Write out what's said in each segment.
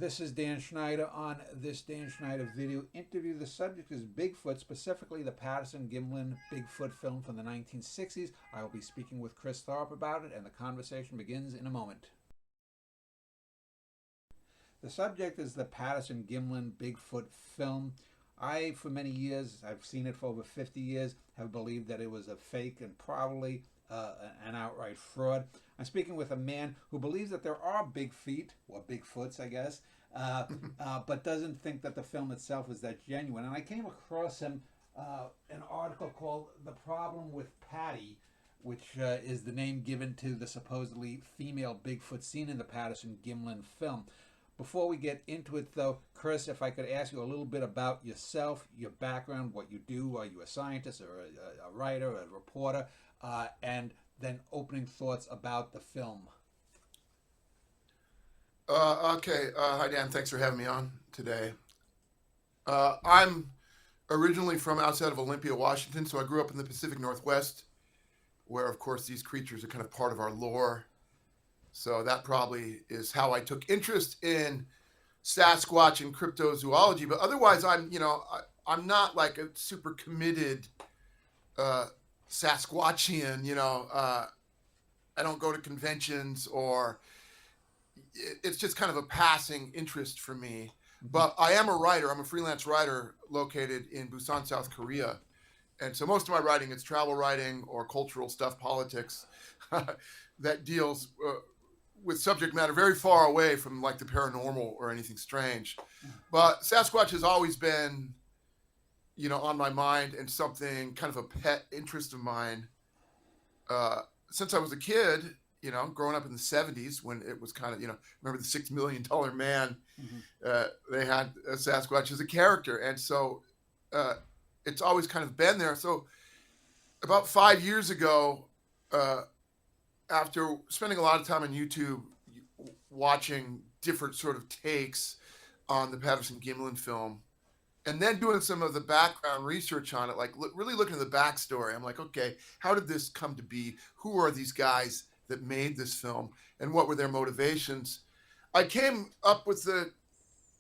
This is Dan Schneider. On this Dan Schneider video interview, the subject is Bigfoot, specifically the Patterson-Gimlin Bigfoot film from the 1960s. I will be speaking with Chris Tharp about it, and the conversation begins in a moment. The subject is the Patterson-Gimlin Bigfoot film. For many years, I've seen it for over 50 years, have believed that it was a fake and probably an outright fraud. I'm speaking with a man who believes that there are big feet, or Bigfoots, I guess, but doesn't think that the film itself is that genuine. And I came across him an article called "The Problem with Patty," which is the name given to the supposedly female Bigfoot seen in the Patterson-Gimlin film. Before we get into it, though, Chris, if I could ask you a little bit about yourself, your background, what you do. Are you a scientist or a writer, a reporter? And then opening thoughts about the film. Okay. Hi, Dan. Thanks for having me on today. I'm originally from outside of Olympia, Washington, so I grew up in the Pacific Northwest, where, of course, these creatures are kind of part of our lore. So that probably is how I took interest in Sasquatch and cryptozoology. But otherwise, I'm not like a super committed Sasquatchian. I don't go to conventions, or it's just kind of a passing interest for me. But I am a writer. I'm a freelance writer located in Busan, South Korea. And so most of my writing is travel writing or cultural stuff, politics, that deals with subject matter very far away from like the paranormal or anything strange. But Sasquatch has always been, on my mind, and something kind of a pet interest of mine since I was a kid, growing up in the 70s when it was kind of, remember the $6 million man, they had a Sasquatch as a character. And so it's always kind of been there. So about 5 years ago, after spending a lot of time on YouTube watching different sort of takes on the Patterson-Gimlin film, and then doing some of the background research on it, like really looking at the backstory, I'm like, okay, how did this come to be? Who are these guys that made this film, and what were their motivations? I came up with the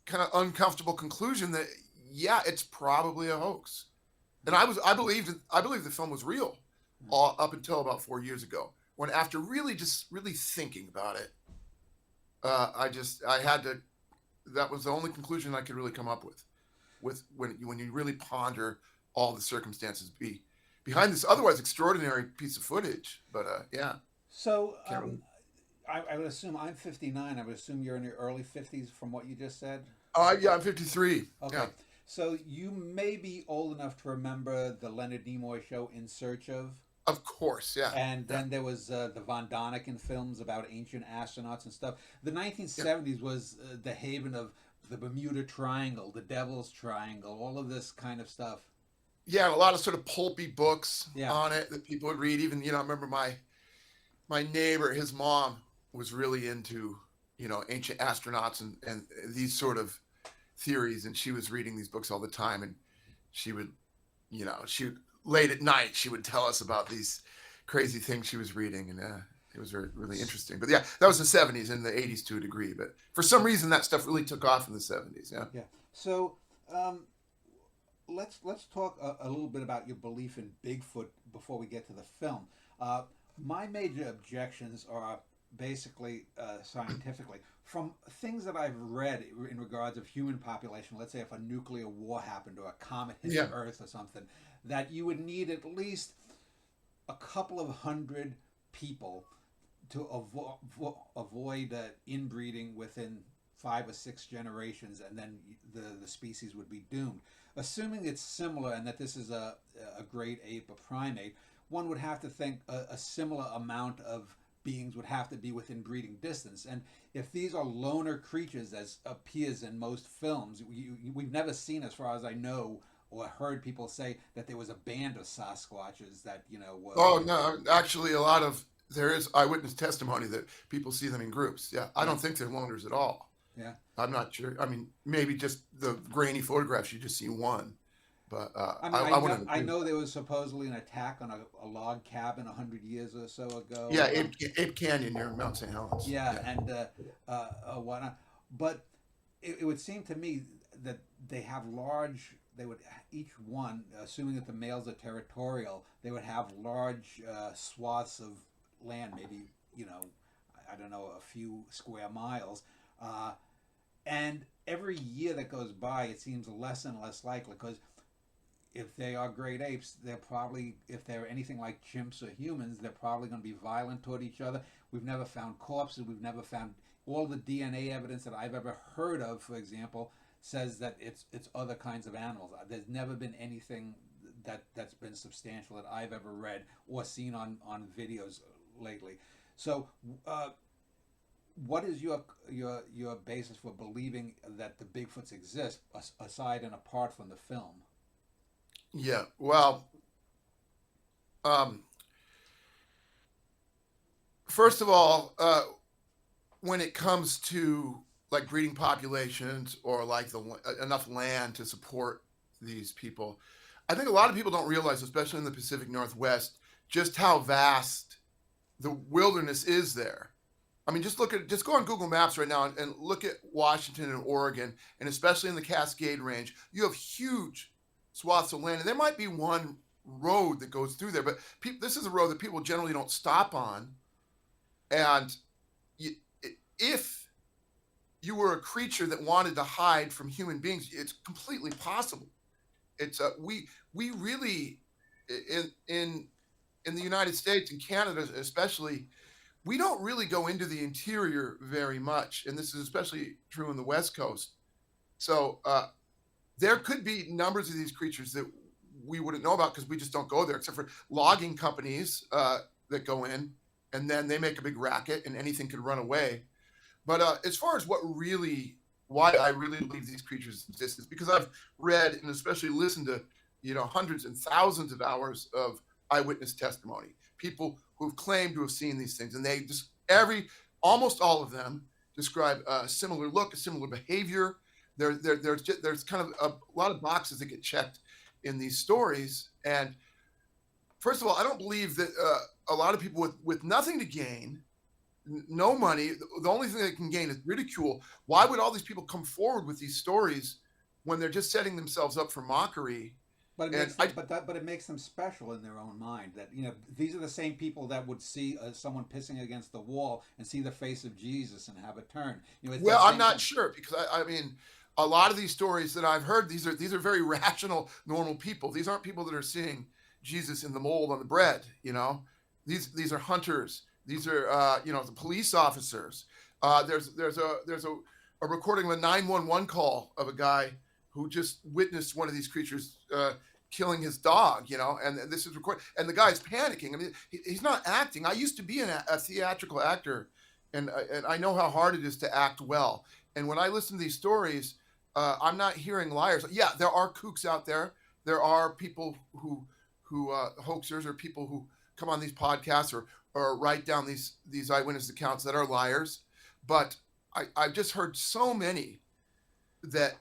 kind of uncomfortable conclusion that, yeah, it's probably a hoax. And I believed the film was real up until about 4 years ago, when after really thinking about it, that was the only conclusion I could really come up with when you really ponder all the circumstances behind this otherwise extraordinary piece of footage. But yeah. So I would assume I'm 59. I would assume you're in your early 50s from what you just said. Yeah, I'm 53. Okay. Yeah. So you may be old enough to remember the Leonard Nimoy show In Search of. Of course, yeah. And then there was the Von Däniken films about ancient astronauts and stuff. The 1970s was the haven of the Bermuda Triangle, the Devil's Triangle, all of this kind of stuff. Yeah, a lot of sort of pulpy books Yeah. on it that people would read. Even, I remember my neighbor, his mom was really into, ancient astronauts and these sort of theories. And she was reading these books all the time. And she would, late at night, she would tell us about these crazy things she was reading. And it was really interesting. But yeah, that was the 70s and the 80s to a degree. But for some reason, that stuff really took off in the 70s. Yeah. Yeah. So let's talk a little bit about your belief in Bigfoot before we get to the film. My major objections are basically scientifically. From things that I've read in regards of human population, let's say if a nuclear war happened or a comet hit the Earth or something, that you would need at least a couple of hundred people to avoid inbreeding within 5 or 6 generations, and then the species would be doomed. Assuming it's similar and that this is a great ape, a primate, one would have to think a similar amount of beings would have to be within breeding distance. And if these are loner creatures, as appears in most films, we've never seen, as far as I know, or heard people say that there was a band of Sasquatches that, were... Oh, no, actually there is eyewitness testimony that people see them in groups. Yeah, I don't think they're loners at all. Yeah. I'm not sure. I mean, maybe just the grainy photographs, you just see one. But I know there was supposedly an attack on a log cabin 100 years or so ago. Yeah, Ape Canyon near Mount St. Helens. Yeah, and whatnot. But it would seem to me that they have large. They would each one, assuming that the males are territorial, they would have large swaths of land, maybe I don't know, a few square miles, and every year that goes by, it seems less and less likely because if they are great apes, they're probably, if they're anything like chimps or humans, they're probably going to be violent toward each other. We've never found corpses. We've never found all the DNA evidence that I've ever heard of, for example, says that it's other kinds of animals. There's never been anything that's been substantial that I've ever read or seen on videos lately. So, what is your basis for believing that the Bigfoots exist aside and apart from the film? Yeah. Well, first of all, when it comes to like breeding populations or like enough land to support these people, I think a lot of people don't realize, especially in the Pacific Northwest, just how vast the wilderness is there. I mean, just go on Google Maps right now and look at Washington and Oregon, and especially in the Cascade Range, you have huge swaths of land, and there might be one road that goes through there, but this is a road that people generally don't stop on. And if you were a creature that wanted to hide from human beings, it's completely possible. It's we really in the United States and Canada especially, we don't really go into the interior very much, and this is especially true in the West Coast. So there could be numbers of these creatures that we wouldn't know about because we just don't go there, except for logging companies that go in, and then they make a big racket, and anything could run away. But as far as why I really believe these creatures exist is because I've read and especially listened to, hundreds and thousands of hours of eyewitness testimony, people who've claimed to have seen these things, and they just almost all of them describe a similar look, a similar behavior. There's kind of a lot of boxes that get checked in these stories. And first of all, I don't believe that a lot of people with nothing to gain, no money, the only thing they can gain is ridicule. Why would all these people come forward with these stories when they're just setting themselves up for mockery? But it makes them special in their own mind. That these are the same people that would see someone pissing against the wall and see the face of Jesus and have a turn. Well, I'm not sure because I mean, a lot of these stories that I've heard, these are very rational, normal people. These aren't people that are seeing Jesus in the mold on the bread. These are hunters. These are the police officers. There's a recording of a 911 call of a guy who just witnessed one of these creatures killing his dog, and this is recorded, and the guy's panicking. I mean, he's not acting. I used to be a theatrical actor, and I know how hard it is to act well. And when I listen to these stories, I'm not hearing liars. Yeah, there are kooks out there. There are people who hoaxers, or people who come on these podcasts or write down these eyewitness accounts that are liars. But I've just heard so many that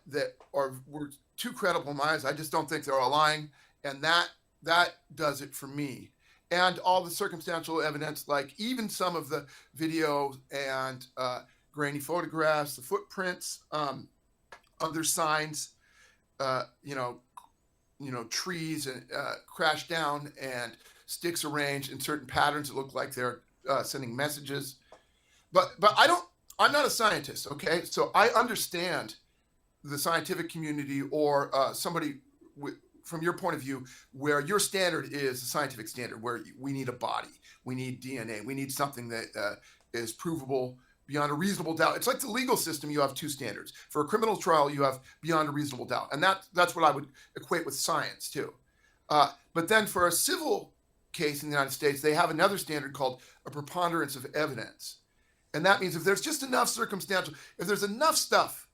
were too credible in my eyes. I just don't think they're all lying, and that does it for me. And all the circumstantial evidence, like even some of the video and grainy photographs, the footprints, other signs, trees and crashed down, and sticks arranged in certain patterns that look like they're sending messages. But I'm not a scientist, okay? So I understand the scientific community, or somebody from your point of view, where your standard is a scientific standard, where we need a body, we need DNA, we need something that is provable beyond a reasonable doubt. It's like the legal system. You have two standards. For a criminal trial, you have beyond a reasonable doubt. And that's what I would equate with science too. But then for a civil case in the United States, they have another standard called a preponderance of evidence. And that means if there's just enough circumstantial, if there's enough stuff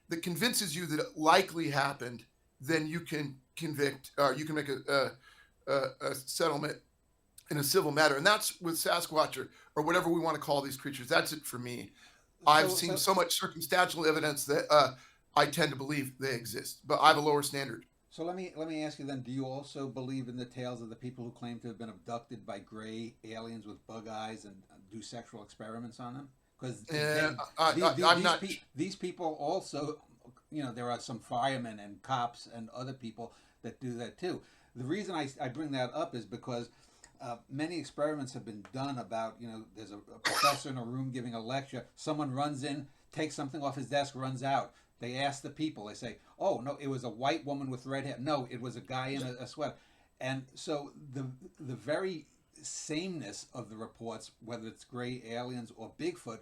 that convinces you that it likely happened, then you can convict, or you can make a settlement in a civil matter. And that's with Sasquatch or whatever we want to call these creatures. That's it for me. I've seen so much circumstantial evidence that I tend to believe they exist, but I have a lower standard. So let me ask you then, do you also believe in the tales of the people who claim to have been abducted by gray aliens with bug eyes and do sexual experiments on them? because Yeah, I'm not. these people also, there are some firemen and cops and other people that do that too. The reason I bring that up is because many experiments have been done about, there's a professor in a room giving a lecture, someone runs in, takes something off his desk, runs out. They ask the people, they say, oh, no, it was a white woman with red hair. No, it was a guy in a sweater. And so the very sameness of the reports, whether it's gray aliens or Bigfoot,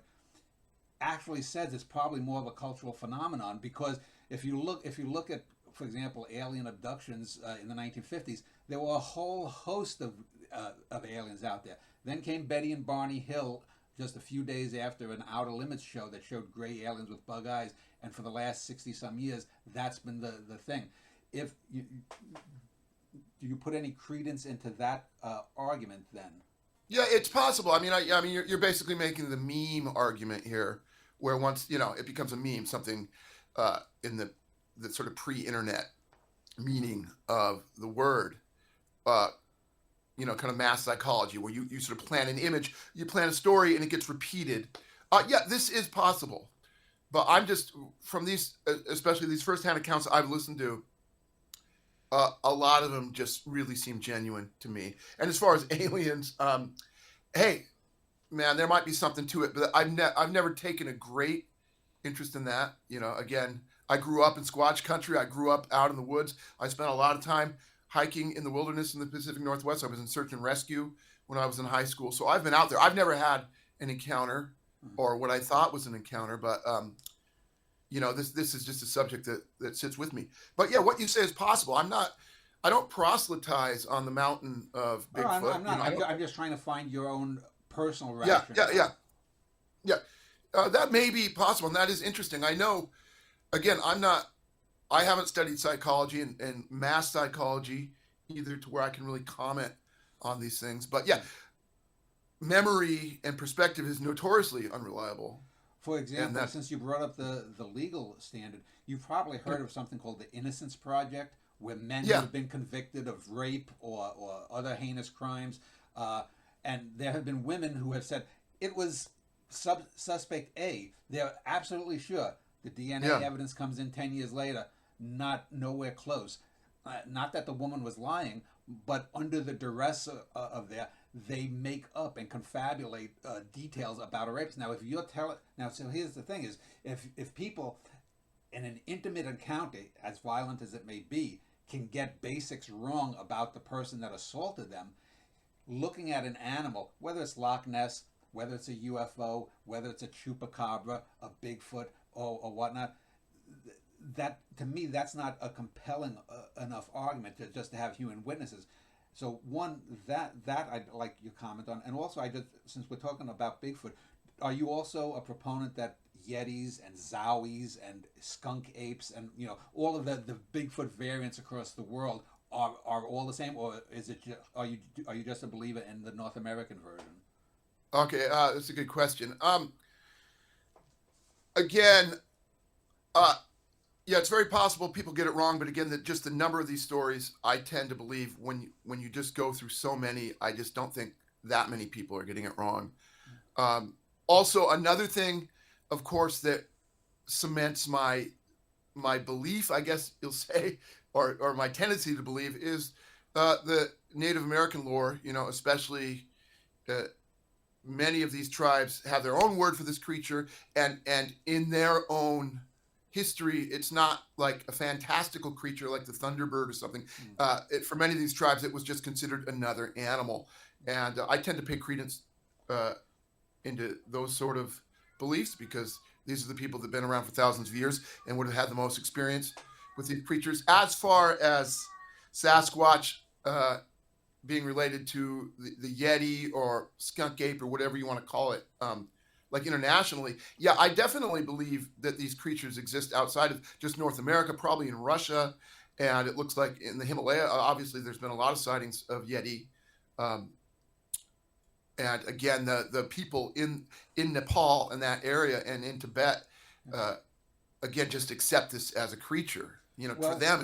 actually says it's probably more of a cultural phenomenon, because if you look at, for example, alien abductions in the 1950s, there were a whole host of aliens out there. Then came Betty and Barney Hill just a few days after an Outer Limits show that showed gray aliens with bug eyes, and for the last 60 some years, that's been the thing. If you Do you put any credence into that argument then? Yeah, it's possible. I mean, you're basically making the meme argument here, where once it becomes a meme, something in the sort of pre-internet meaning of the word, uh, kind of mass psychology, where you sort of plan an image, you plan a story, and it gets repeated. Yeah, this is possible, but I'm just from these, especially these firsthand accounts I've listened to. A lot of them just really seem genuine to me. And as far as aliens, hey, man, there might be something to it, but I've never taken a great interest in that. Again, I grew up in Squatch country. I grew up out in the woods. I spent a lot of time hiking in the wilderness in the Pacific Northwest. I was in search and rescue when I was in high school. So I've been out there. I've never had an encounter, or what I thought was an encounter, but this is just a subject that sits with me. But yeah, what you say is possible. I don't proselytize on the mountain of Oh, Bigfoot. I'm not. I'm just trying to find your own personal Yeah, rationale. yeah. That may be possible, and that is interesting. I know. Again, I haven't studied psychology and mass psychology either, to where I can really comment on these things. But yeah, memory and perspective is notoriously unreliable. For And example, that, since you brought up the legal standard, you've probably heard of something called the Innocence Project, where men who yeah, have been convicted of rape or other heinous crimes, and there have been women who have said it was suspect A. They're absolutely sure. The DNA yeah, evidence comes in 10 years later, not nowhere close. Not that the woman was lying, but under the duress of that, they make up and confabulate details about a rape. Now, if you're telling, now, so here's the thing: is if people in an intimate encounter, as violent as it may be, can get basics wrong about the person that assaulted them, looking at an animal, whether it's Loch Ness, whether it's a UFO, whether it's a chupacabra, a Bigfoot, or whatnot, that, to me, that's not a compelling enough argument just to have human witnesses. So one, that I'd like your comment on, and also I just, since we're talking about Bigfoot, are you also a proponent that Yetis and Zowies and skunk apes and all of the Bigfoot variants across the world are all the same, or is it are you just a believer in the North American version? okay, that's a good question. Again, uh, yeah, it's very possible people get it wrong, but again, just the number of these stories, I tend to believe when you just go through so many, I just don't think that many people are getting it wrong. Um, Also, another thing, of course, that cements my belief, I guess you'll say, or my tendency to believe, is the Native American lore. Especially uh, many of these tribes have their own word for this creature, and in their own history, it's not like a fantastical creature like the Thunderbird or something. For many of these tribes, it was just considered another animal, and I tend to pay credence uh, into those sort of beliefs, because these are the people that have been around for thousands of years and would have had the most experience with these creatures. As far as Sasquatch being related to the Yeti or skunk ape or whatever you want to call it, like internationally, yeah, I definitely believe that these creatures exist outside of just North America, probably in Russia, and it looks like in the Himalaya. Obviously, there's been a lot of sightings of Yeti. Um, and again, the people in Nepal and that area and in Tibet, uh, again, just accept this as a creature. For Well, them,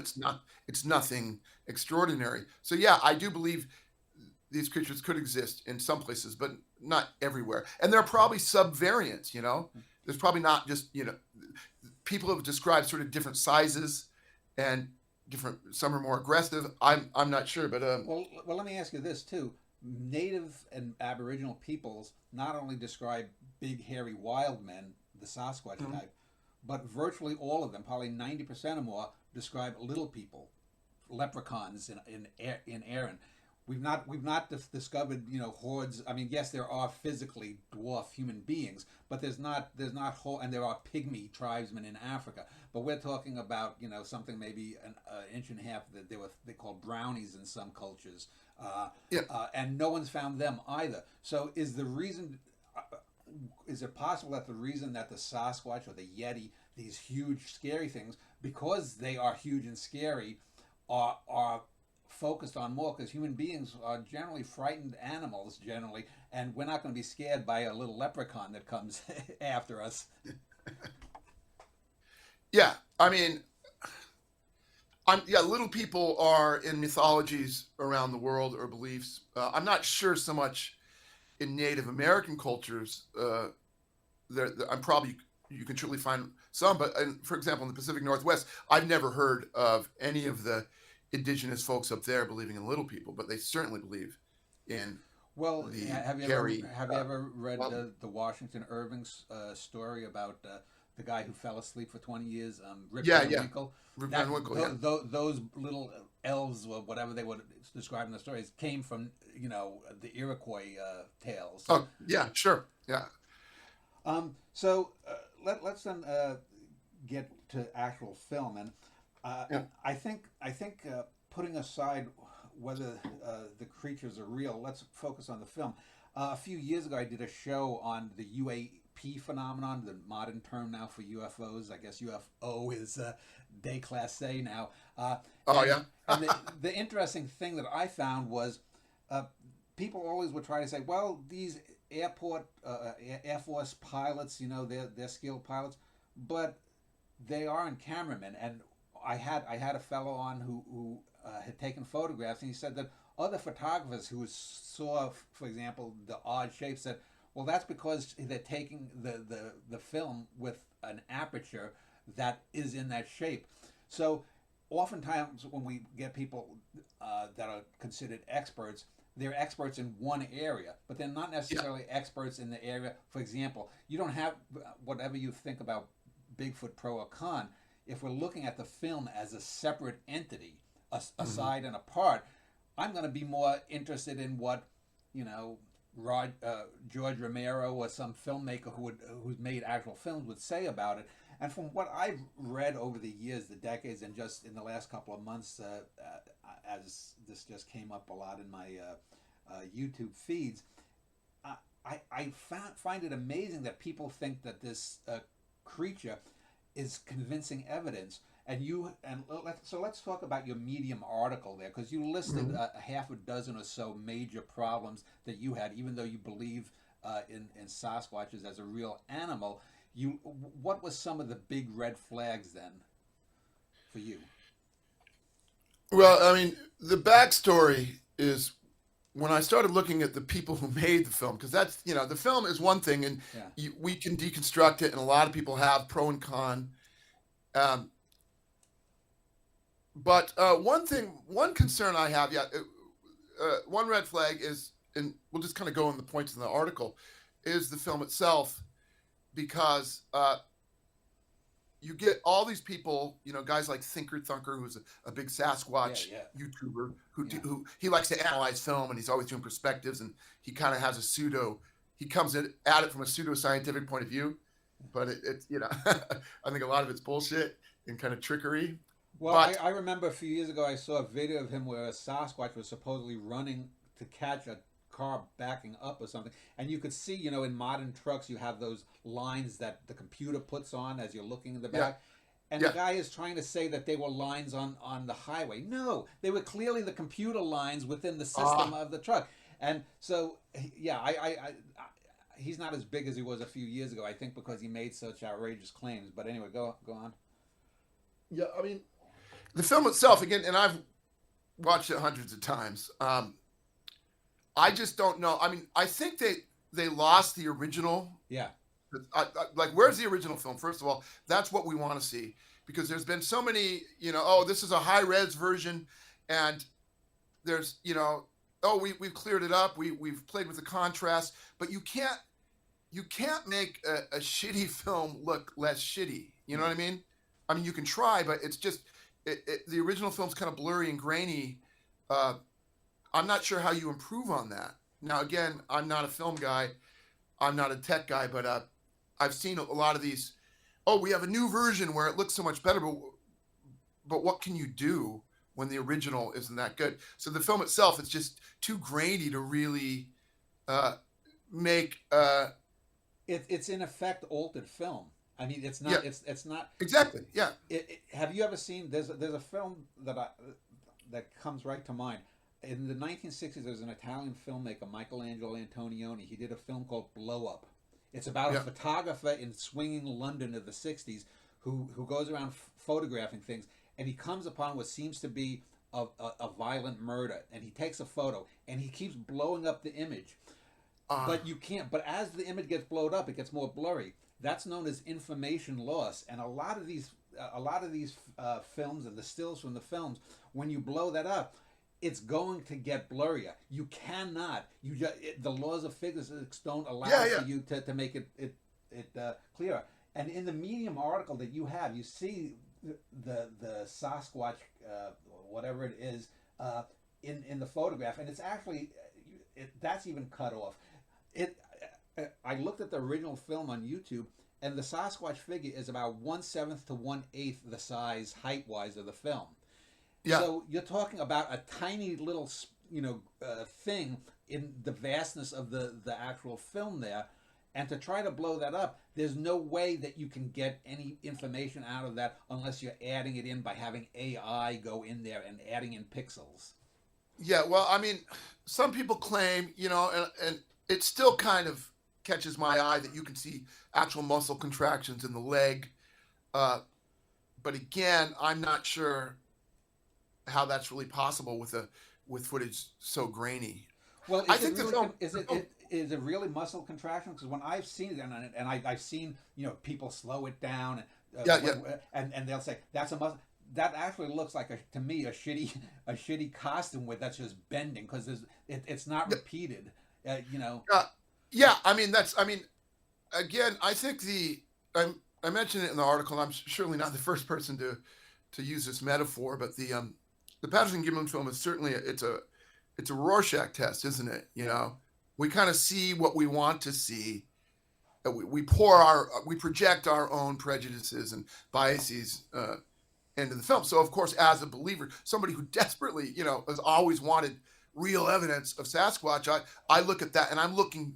it's nothing extraordinary. So yeah, I do believe these creatures could exist in some places, but not everywhere. And there are probably subvariants. There's probably not just people have described sort of different sizes and different. Some are more aggressive. I'm not sure, but Well, let me ask you this too. Native and Aboriginal peoples not only describe big, hairy wild men, the Sasquatch mhm. type, but virtually all of them, probably 90% or more, describe little people, leprechauns in Erin. We've not discovered hordes. I mean, yes, there are physically dwarf human beings, but there's not whole, and there are pygmy tribesmen in Africa. But we're talking about something maybe an inch and a half that they call brownies in some cultures, Yeah. and no one's found them either. So is it possible that the reason that the Sasquatch or the Yeti, these huge scary things, because they are huge and scary, are focused on more, because human beings are generally frightened animals generally, and we're not going to be scared by a little leprechaun that comes after us. Yeah. I mean, little people are in mythologies around the world or beliefs. I'm not sure so much in Native American cultures. I'm probably you can truly find some, but for example, in the Pacific Northwest, I've never heard of any of the indigenous folks up there believing in little people, but they certainly believe in Well, the have you ever hairy. have you ever read Well, the Washington Irving's story about the guy who fell asleep for 20 years, Rip yeah, Van yeah, Winkle? Rip That Van Winkle. Yeah. those little elves or whatever they would describe in the stories came from the Iroquois tales. Oh, yeah, sure. Yeah. So let's then get to actual film, and Yeah. I think putting aside whether the creatures are real, let's focus on the film. A few years ago, I did a show on the UAP phenomenon, the modern term now for UFOs. I guess UFO is déclassé now. Oh, And yeah. and the interesting thing that I found was uh, people always would try to say, well, these Air Force pilots, they're skilled pilots, but they aren't cameramen. And I had a fellow on who had taken photographs, and he said that other photographers who saw, for example, the odd shapes, said, well, that's because they're taking the film with an aperture that is in that shape. So oftentimes when we get people that are considered experts, they're experts in one area, but they're not Yeah. necessarily experts in the area. For example, you don't have, whatever you think about Bigfoot pro or con, if we're looking at the film as a separate entity, Hmm. aside and apart, I'm going to be more interested in what, you know, George Romero or some filmmaker who's made actual films would say about it. And from what I've read over the years, the decades, and just in the last couple of months, as this just came up a lot in my YouTube feeds, I find it amazing that people think that this creature is convincing evidence. So let's talk about your Medium article there, because you listed Hmm. a half a dozen or so major problems that you had, even though you believe in Sasquatches as a real animal. What was some of the big red flags then for you? Well, I mean, the backstory is when I started looking at the people who made the film, because that's, the film is one thing, and Yeah. we can deconstruct it, and a lot of people have pro and con. Um, but one concern I have, one red flag is, and we'll just kind of go on the points in the article, is the film itself, because you get all these people, guys like Thinker Thunker, who's a big Yeah, Sasquatch yeah, YouTuber, yeah. who he likes to analyze film, and he's always doing perspectives, and he kind of has he comes at it from a pseudo scientific point of view, but it's I think a lot of it's bullshit and kind of trickery. Well, I, But I remember a few years ago I saw a video of him where a Sasquatch was supposedly running to catch a car backing up or something. And you could see, in modern trucks, you have those lines that the computer puts on as you're looking in the yeah, back. And the yeah, guy is trying to say that they were lines on the highway. No, they were clearly the computer lines within the system ah, of the truck. And so, yeah, he's not as big as he was a few years ago, I think, because he made such outrageous claims. But anyway, go on. yeah. I mean, the film itself again, and I've watched it hundreds of times. I just don't know. I mean, I think they lost the original. Yeah. Like, where's the original film? First of all, that's what we want to see, because there's been so many, oh, this is a high res version, and there's, oh, we've cleared it up. We've played with the contrast, but you can't make a shitty film look less shitty. You know what I mean? I mean, you can try, but it's just the original film's kind of blurry and grainy. Uh, I'm not sure how you improve on that. Now, again, I'm not a film guy. I'm not a tech guy, but I've seen a lot of these. Oh, we have a new version where it looks so much better, but what can you do when the original isn't that good? So the film itself is just too grainy to really make. It's in effect altered film. I mean, it's not. Yeah, It's not. exactly. Yeah, Have you ever seen? There's a film that comes right to mind. In the 1960s, there was an Italian filmmaker, Michelangelo Antonioni. He did a film called Blow Up. It's about a yeah. photographer in swinging London of the 60s who goes around photographing things, and he comes upon what seems to be a violent murder, and he takes a photo, and he keeps blowing up the image. Uh, But you can't. But as the image gets blowed up, it gets more blurry. That's known as information loss. And a lot of these films and the stills from the films, when you blow that up, it's going to get blurrier. You cannot. The laws of physics don't allow yeah, yeah. for you to make it clearer. And in the Medium article that you have, you see the Sasquatch, whatever it is, in the photograph, and it's actually that's even cut off. It. I looked at the original film on YouTube, and the Sasquatch figure is about 1/7 to 1/8 the size height wise of the film. Yeah. So you're talking about a tiny little, thing in the vastness of the actual film there, and to try to blow that up, there's no way that you can get any information out of that unless you're adding it in by having AI go in there and adding in pixels. Yeah, well, I mean, some people claim, and it still kind of catches my eye that you can see actual muscle contractions in the leg. Uh, but again, I'm not sure how that's really possible with footage so grainy. Well, I is it think the really? film. Is it really muscle contraction? Because when I've seen it, and I've seen people slow it down, Yeah, yeah, and they'll say that's a muscle. That actually looks like to me a shitty costume that's just bending because it's not yeah, repeated. yeah. I mean, again, I think I mentioned it in the article. And I'm surely not the first person to use this metaphor, but the Patterson-Gimlin film is certainly it's a Rorschach test, isn't it? We kind of see what we want to see. We project our own prejudices and biases into the film. So of course, as a believer, somebody who desperately, has always wanted real evidence of Sasquatch, I look at that and I'm looking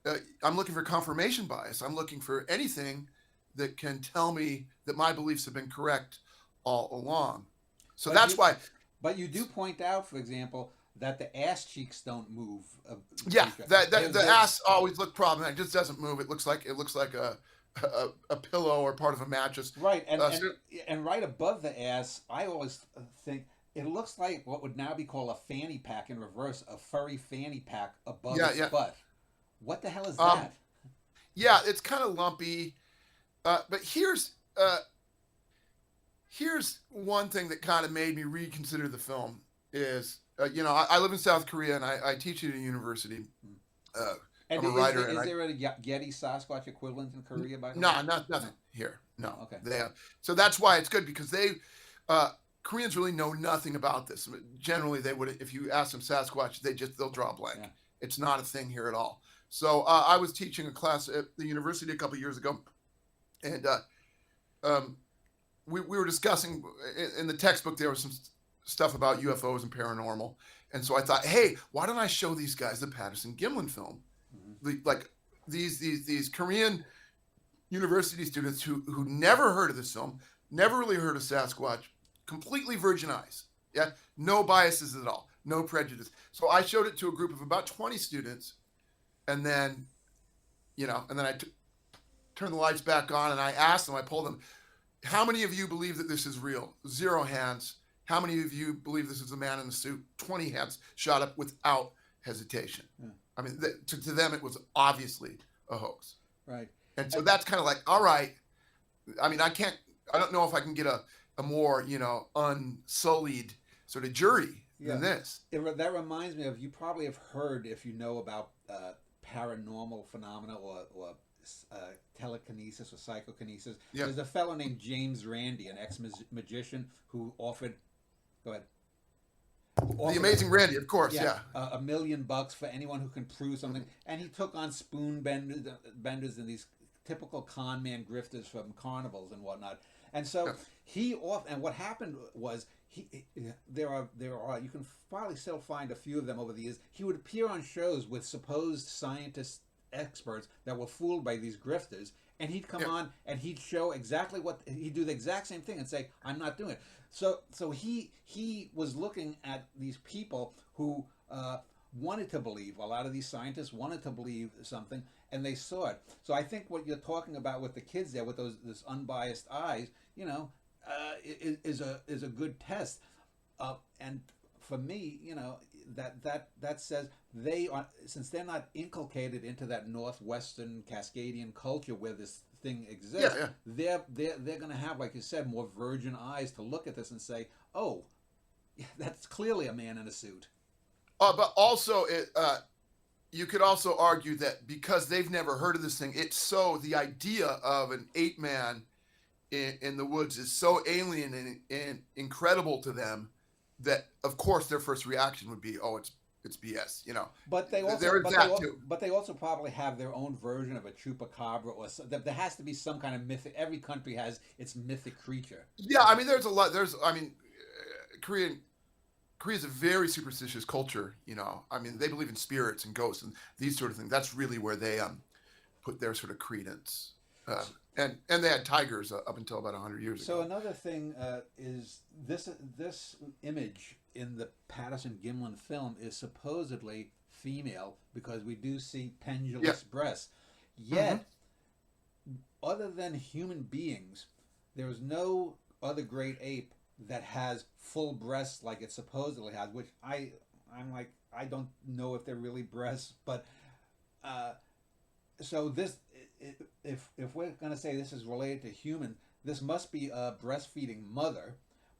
for confirmation bias. I'm looking for anything that can tell me that my beliefs have been correct all along. So But that's you why, but you do point out, for example, that the ass cheeks don't move of the yeah, creature. that the ass always looked problematic. It just doesn't move. It looks like a pillow or part of a mattress. Right, and, Uh, and so- and right above the ass, I always think it looks like what would now be called a fanny pack in reverse, a furry fanny pack above yeah, its yeah. butt. What the hell is Um, that? yeah, it's kind of lumpy. But here's one thing that kind of made me reconsider the film is, I live in South Korea and I teach at a university. Uh, And I'm a writer, is and there a Yeti Sasquatch equivalent in Korea, by the way? no, nothing No. here. No, Okay. so that's why it's good because Koreans really know nothing about this. Generally, they would, if you ask them Sasquatch, they'll draw a blank. Yeah. It's not a thing here at all. So I was teaching a class at the university a couple of years ago, and we were discussing in the textbook there was some stuff about UFOs and paranormal, and so I thought, hey, why don't I show these guys the Patterson-Gimlin film? Like these Korean university students who never heard of this film, never really heard of Sasquatch, completely virgin eyes. Yeah, no biases at all, no prejudice. So I showed it to a group of about 20 students, and then, I turned the lights back on and I asked them, I polled them, how many of you believe that this is real? 0 hands. How many of you believe this is a man in a suit? 20 hands shot up without hesitation. Yeah. I mean, to them, it was obviously a hoax. Right. And so that's kind of like, all right. I mean, I don't know if I can get a more, unsullied sort of jury Yeah. than this. That reminds me of, you probably have heard, if you know about paranormal phenomena or telekinesis or psychokinesis. Yeah. There's a fellow named James Randi, an ex-magician, who offered, go ahead. The Amazing Randy, of course, yeah. $1 million for anyone who can prove something. And he took on spoon benders and these typical con man grifters from carnivals and whatnot. And so and what happened was, there are you can probably still find a few of them over the years. He would appear on shows with supposed scientists, experts that were fooled by these grifters, and he'd come on and he'd show exactly what he'd do, the exact same thing, and say, "I'm not doing it." So he was looking at these people who wanted to believe. A lot of these scientists wanted to believe something, and they saw it. So I think what you're talking about with the kids there, with this unbiased eyes, is a good test. And for me, that says they are, since they're not inculcated into that northwestern Cascadian culture where this thing exists. They're going to have, like you said, more virgin eyes to look at this and say, "Oh, that's clearly a man in a suit." But also, you could also argue that because they've never heard of this thing, the idea of an ape man in the woods is so alien and incredible to them that, of course, their first reaction would be, "Oh, it's BS," But they also, but they also probably have their own version of a chupacabra, or there has to be some kind of mythic. Every country has its mythic creature. Yeah, I mean, there's a lot. Korea's a very superstitious culture. I mean, they believe in spirits and ghosts and these sort of things. That's really where they put their sort of credence. And they had tigers up until about 100 years ago. So another thing is this image in the Patterson-Gimlin film is supposedly female, because we do see pendulous breasts. Yet, other than human beings, there is no other great ape that has full breasts like it supposedly has, which I'm like, I don't know if they're really breasts, but so this, if we're going to say this is related to human, this must be a breastfeeding mother.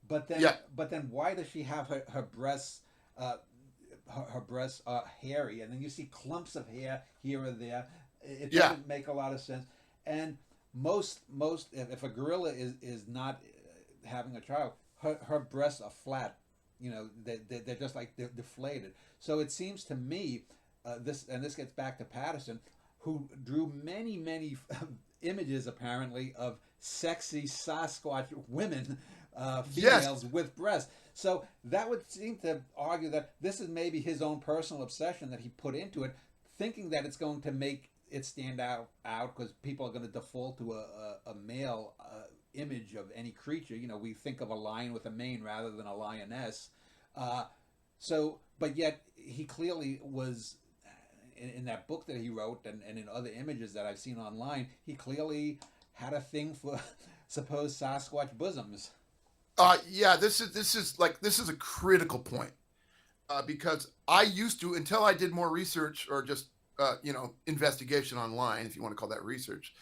But then why does she have her breasts her breasts are hairy, and then you see clumps of hair here or there? It doesn't make a lot of sense. And most if a gorilla is not having a child, her breasts are flat. They're just like they're deflated. So it seems to me this gets back to Patterson, who drew many images apparently of sexy Sasquatch women, females with breasts. So that would seem to argue that this is maybe his own personal obsession that he put into it, thinking that it's going to make it stand out because people are going to default to a male image of any creature. We think of a lion with a mane rather than a lioness. But yet he clearly was, in that book that he wrote and in other images that I've seen online, he clearly had a thing for supposed Sasquatch bosoms. This is a critical point, because I used to, until I did more research or just investigation online, if you want to call that research.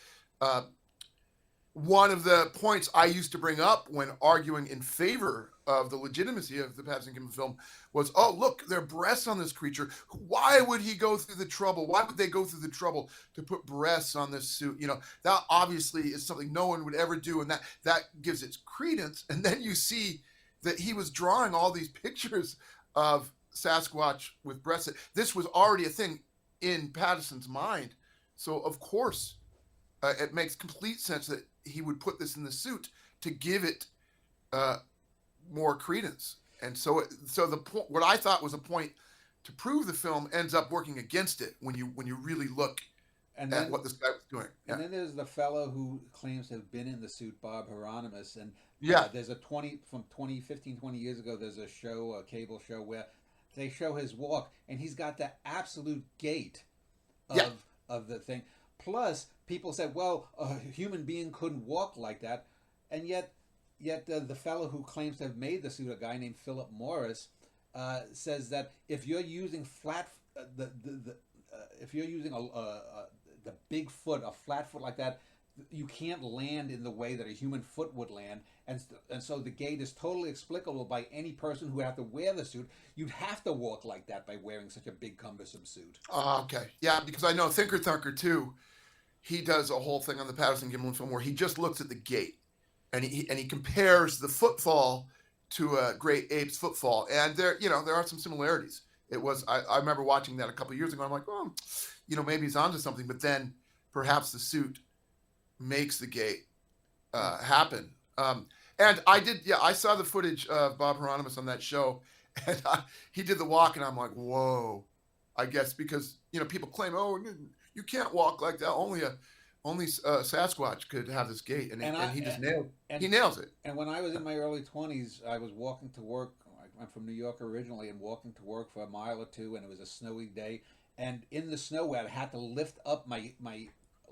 One of the points I used to bring up when arguing in favor of the legitimacy of the Patterson-Gimlin film was, "Oh, look, there are breasts on this creature. Why would he go through the trouble? Why would they go through the trouble to put breasts on this suit? That obviously is something no one would ever do, and that gives it credence." And then you see that he was drawing all these pictures of Sasquatch with breasts. This was already a thing in Patterson's mind, so of course it makes complete sense that he would put this in the suit to give it more credence. And so the point, what I thought was a point to prove the film, ends up working against it when you really look at what this guy was doing. And then there's the fellow who claims to have been in the suit, Bob Hieronymus, and there's a 20 years ago. There's a show, a cable show, where they show his walk, and he's got the absolute gait of the thing. Plus, people said, well, a human being couldn't walk like that. And yet the fellow who claims to have made the suit, a guy named Philip Morris, says that if you're using if you're using the big foot, a flat foot like that, you can't land in the way that a human foot would land, and so the gait is totally explicable by any person who would have to wear the suit. You'd have to walk like that by wearing such a big cumbersome suit. Okay. Yeah, because I know Thinker Thunker too. He does a whole thing on the Patterson-Gimlin film where he just looks at the gait, and he compares the footfall to a great ape's footfall, and there are some similarities. I remember watching that a couple of years ago. I'm like, oh, maybe he's onto something, but then perhaps the suit makes the gait happen. And I saw the footage of Bob Hieronymus on that show, and he did the walk, and I'm like, whoa. I guess because people claim, oh, you can't walk like that. Only Sasquatch could have this gait, and he just nails it. And when I was in my early 20s, I was walking to work. I'm from New York originally, and walking to work for a mile or two, and it was a snowy day. And in the snow, I had to lift up my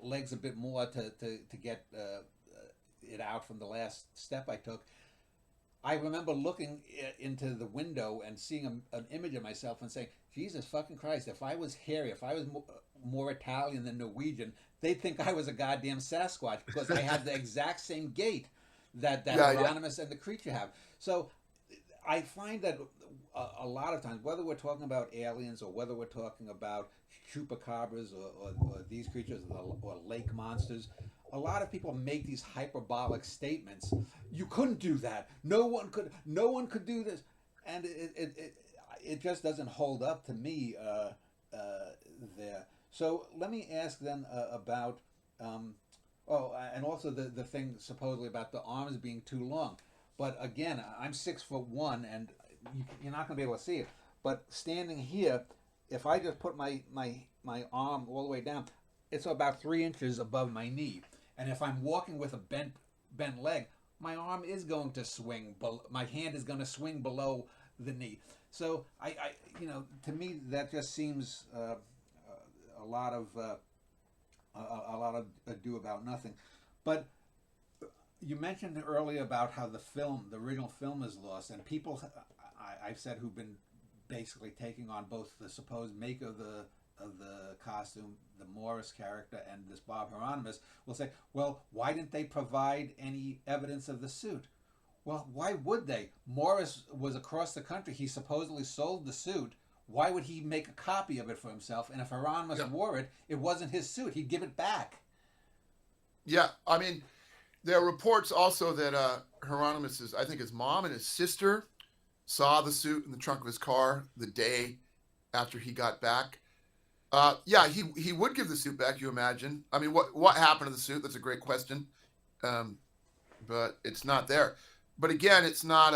legs a bit more to get it out from the last step I took. I remember looking into the window and seeing an image of myself and saying, Jesus fucking Christ, if I was hairy, if I was more Italian than Norwegian, they'd think I was a goddamn Sasquatch because I had the exact same gait that Hieronymus and the creature have. So I find that a lot of times, whether we're talking about aliens or whether we're talking about chupacabras or these creatures or lake monsters, a lot of people make these hyperbolic statements. You couldn't do that. No one could do this, and it just doesn't hold up to me there. So let me ask then about and also the thing supposedly about the arms being too long. But again, I'm 6'1", and you're not going to be able to see it. But standing here, if I just put my arm all the way down, it's about 3 inches above my knee. And if I'm walking with a bent leg, my arm is going to swing. My hand is going to swing below the knee. So I to me that just seems a lot of ado about nothing. But you mentioned earlier about how the original film is lost, and people I've said who've been basically taking on both the supposed maker of the costume, the Morris character, and this Bob Hieronymus will say, well, why didn't they provide any evidence of the suit? Well, why would they? Morris was across the country. He supposedly sold the suit. Why would he make a copy of it for himself? And if Hieronymus wore it, it wasn't his suit. He'd give it back. Yeah, I mean, there are reports also that Hieronymus, I think his mom and his sister saw the suit in the trunk of his car the day after he got back. He would give the suit back, you imagine. I mean, what happened to the suit? That's a great question. But it's not there. But again, it's not,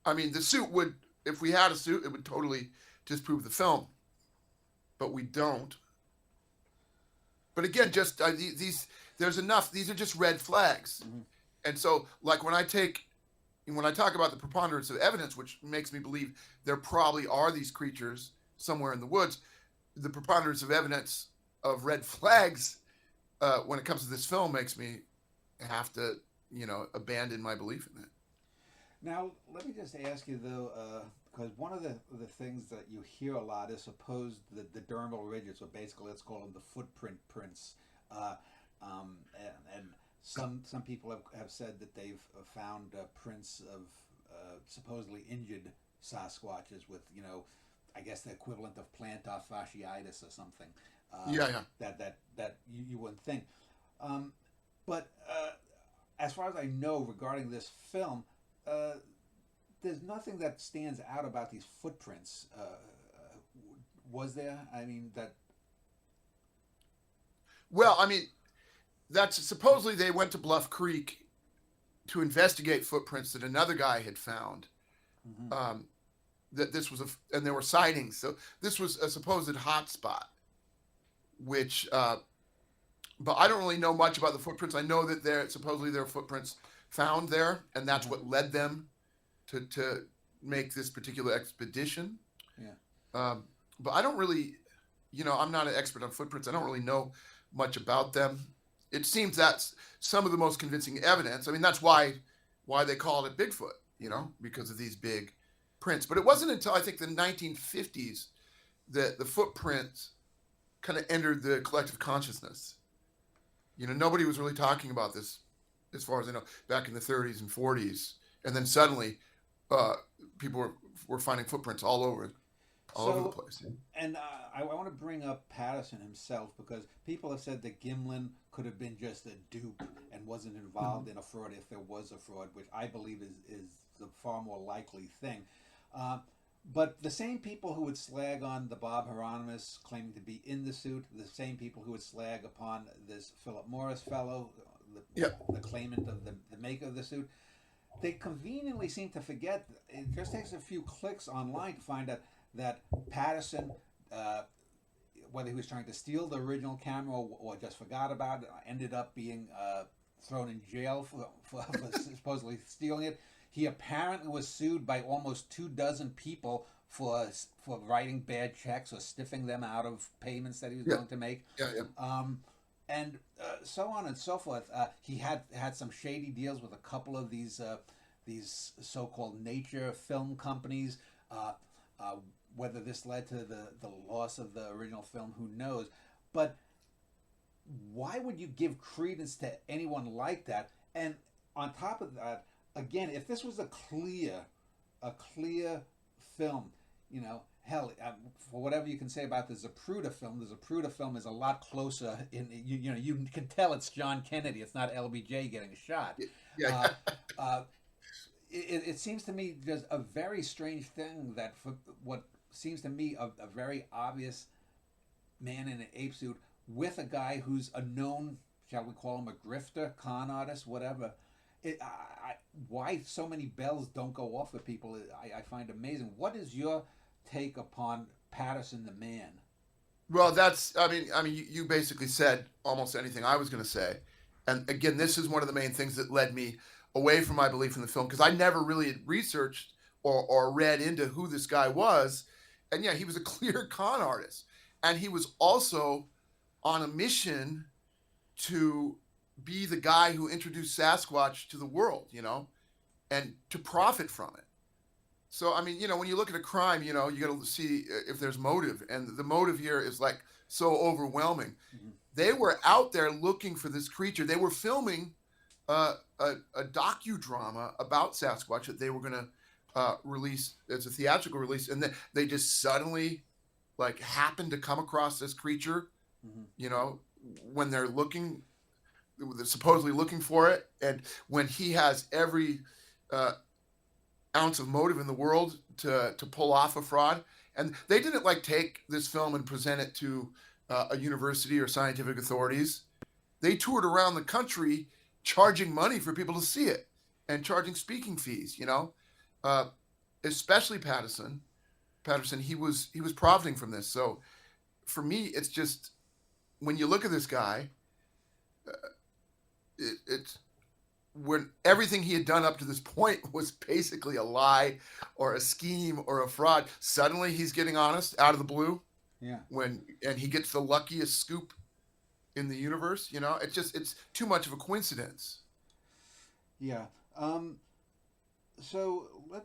I mean, the suit would, if we had a suit, it would totally disprove the film. But we don't. But again, just there's enough, these are just red flags. Mm-hmm. And so, like when I talk about the preponderance of evidence, which makes me believe there probably are these creatures somewhere in the woods, the preponderance of evidence of red flags when it comes to this film makes me have to, abandon my belief in it. Now, let me just ask you, though, because one of the things that you hear a lot is supposed the dermal ridges, or basically let's call them the footprint prints, and some people have said that they've found prints of supposedly injured Sasquatches with, I guess the equivalent of plantar fasciitis or something. That you wouldn't think. But as far as I know regarding this film, there's nothing that stands out about these footprints. Was there? I mean, that... Well, I mean, that's supposedly they went to Bluff Creek to investigate footprints that another guy had found. Mm-hmm. That this was and there were sightings. So this was a supposed hot spot, which, but I don't really know much about the footprints. I know that supposedly there are footprints found there, and that's what led them to make this particular expedition. Yeah. But I don't really, I'm not an expert on footprints. I don't really know much about them. It seems that's some of the most convincing evidence. I mean, that's why why they called it Bigfoot, because of these big prints. But it wasn't until I think the 1950s that the footprints kind of entered the collective consciousness. Nobody was really talking about this, as far as I know, back in the 30s and 40s, and then suddenly, people were finding footprints all over the place. And I want to bring up Patterson himself, because people have said that Gimlin could have been just a dupe and wasn't involved in a fraud if there was a fraud, which I believe is the far more likely thing. But the same people who would slag on the Bob Hieronymus claiming to be in the suit, the same people who would slag upon this Philip Morris fellow, the claimant of the maker of the suit, they conveniently seem to forget. It just takes a few clicks online to find out that Patterson, whether he was trying to steal the original camera or just forgot about it, ended up being thrown in jail for supposedly stealing it. He apparently was sued by almost 24 people for writing bad checks or stiffing them out of payments that he was going to make. And so on and so forth. He had some shady deals with a couple of these so-called nature film companies. Whether this led to the loss of the original film, who knows? But why would you give credence to anyone like that? And on top of that, again, if this was a clear film, hell, for whatever you can say about the Zapruder film is a lot closer. You can tell it's John Kennedy. It's not LBJ getting shot. It seems to me just a very strange thing that for what seems to me a very obvious man in an ape suit with a guy who's a known, shall we call him a grifter, con artist, whatever. Why so many bells don't go off with people, I find amazing. What is your take upon Patterson the man? Well, you basically said almost anything I was going to say. And again, this is one of the main things that led me away from my belief in the film, because I never really researched or read into who this guy was. And yeah, he was a clear con artist. And he was also on a mission to be the guy who introduced Sasquatch to the world, and to profit from it. So, when you look at a crime, you got to see if there's motive. And the motive here is like so overwhelming. Mm-hmm. They were out there looking for this creature. They were filming a docudrama about Sasquatch that they were going to release as a theatrical release. And then they just suddenly happened to come across this creature, mm-hmm. When they're supposedly looking for it. And when he has every ounce of motive in the world to pull off a fraud. And they didn't take this film and present it to a university or scientific authorities. They toured around the country charging money for people to see it and charging speaking fees, especially Patterson, he was profiting from this. So for me, it's just, when you look at this guy, it's when everything he had done up to this point was basically a lie or a scheme or a fraud. Suddenly he's getting honest out of the blue. Yeah. And he gets the luckiest scoop in the universe. It's too much of a coincidence. Yeah. So let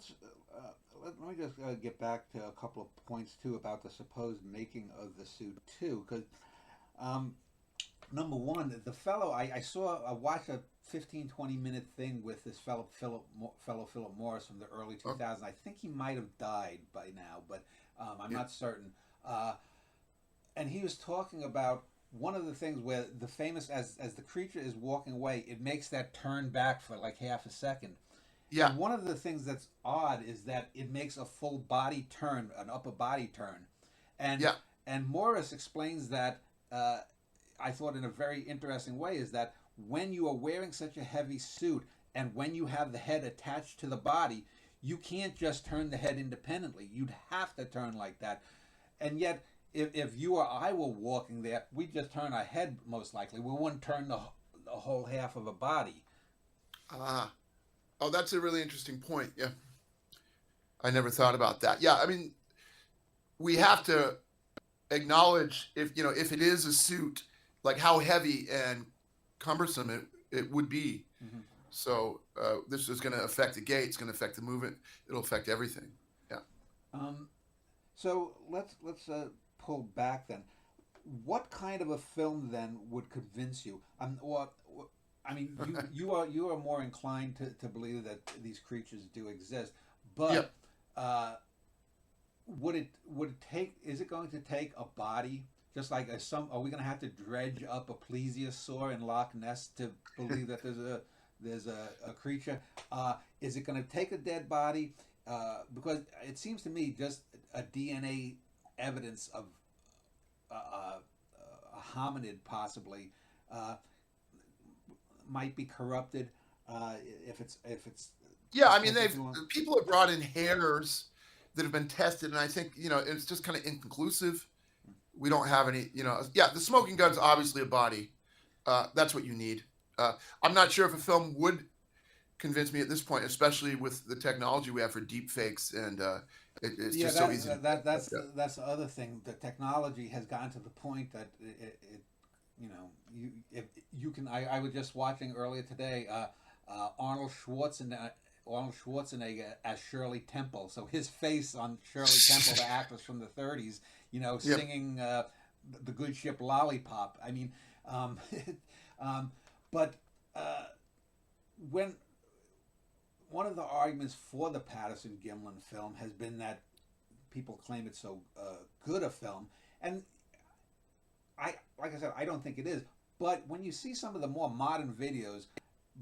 me just get back to a couple of points too about the supposed making of the suit too, because number one, the fellow I watched a 15-20 minute thing with this fellow Philip Morris from the early 2000s. I think he might have died by now, but I'm not certain. And he was talking about one of the things where the famous, as the creature is walking away, it makes that turn back for half a second. Yeah. And one of the things that's odd is that it makes a full body turn, an upper body turn. And Morris explains that, I thought in a very interesting way, is that when you are wearing such a heavy suit and when you have the head attached to the body, you can't just turn the head independently. You'd have to turn like that. And yet, if you or I were walking there, we'd just turn our head most likely. We wouldn't turn the whole half of a body. Oh, that's a really interesting point. Yeah. I never thought about that. Yeah, we have to acknowledge if it is a suit, how heavy and cumbersome it would be. Mm-hmm. So this is going to affect the gait. It's going to affect the movement. It'll affect everything. Yeah. Um, so let's pull back then. What kind of a film then would convince you? I mean, you are more inclined to believe that these creatures do exist, Yeah. but would it take? Is it going to take a body? Just like are we going to have to dredge up a plesiosaur in Loch Ness to believe that there's a creature? Is it going to take a dead body? Because it seems to me just a DNA evidence of a hominid possibly uh, might be corrupted if it's Yeah. I mean, taken too long. people have brought in hairs that have been tested, and I think it's just kind of inconclusive. We don't have any. Yeah, the smoking gun's obviously a body. That's what you need. I'm not sure if a film would convince me at this point, especially with the technology we have for deep fakes, and it's Yeah, just so easy. that's Yeah. that's the other thing. The technology has gotten to the point that it you know you if you can. I was just watching earlier today. Arnold Schwarzenegger. Arnold Schwarzenegger as Shirley Temple. So his face on Shirley Temple, the actress from the 30s, Yep. singing the good ship Lollipop. I mean, um, but when one of the arguments for the Patterson-Gimlin film has been that people claim it's so good a film, and like I said, I don't think it is. But when you see some of the more modern videos